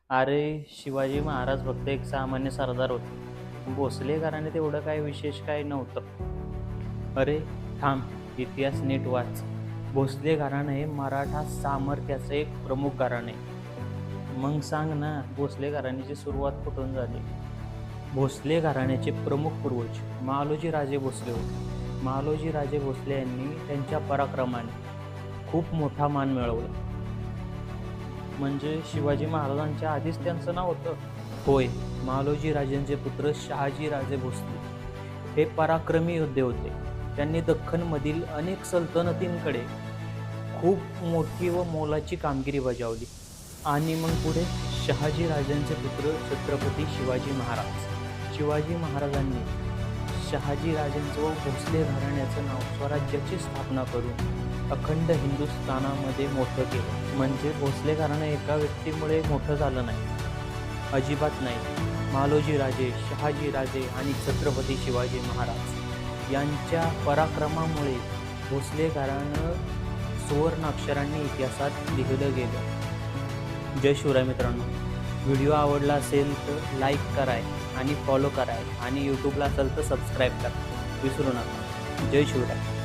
अरे, शिवाजी महाराज फक्त एक सामान्य सरदार होते. भोसले घराण्यात एवढं काय विशेष काय नव्हतं. अरे थांब, इतिहास नीट वाच. भोसले घराणं हे मराठा सामर्थ्याचं एक प्रमुख घराणं आहे. मग सांग ना, भोसले घराण्याची सुरुवात कुठून झाली? भोसले घराण्याचे प्रमुख पूर्वज मालोजी राजे भोसले होते. मालोजी राजे भोसले यांनी त्यांच्या पराक्रमाने खूप मोठा मान मिळवला. म्हणजे शिवाजी महाराजांच्या आधीच त्यांचं नाव होतं? होय. मालोजी राजेंचे पुत्र शहाजी राजे भोसले हे पराक्रमी योद्धे होते. त्यांनी दख्खनमधील अनेक सल्तनतींकडे खूप मोठी व मोलाची कामगिरी बजावली. आणि मग पुढे शहाजी राजांचे पुत्र छत्रपती शिवाजी महाराज. शिवाजी महाराजांनी शहाजी राजांचं व भोसले घराण्याचं नाव स्वराज्याची स्थापना करून अखंड हिंदुस्थानामध्ये मोठं केलं. म्हणजे भोसले घराणं एका व्यक्तीमुळे मोठं झालं नाही, अजिबात नाही. मालोजी राजे, शहाजी राजे आणि छत्रपती शिवाजी महाराज यांच्या पराक्रमामुळे भोसले घराणं सुवर्ण अक्षरांनी इतिहासात लिहिलं गेलं. जय शिवराय मित्रांनो. व्हिडिओ आवडला असेल तर लाईक कराय आणि फॉलो कराय आणि यूट्यूबला असेल तर सबस्क्राईब करा विसरू नका. जय शिवराय.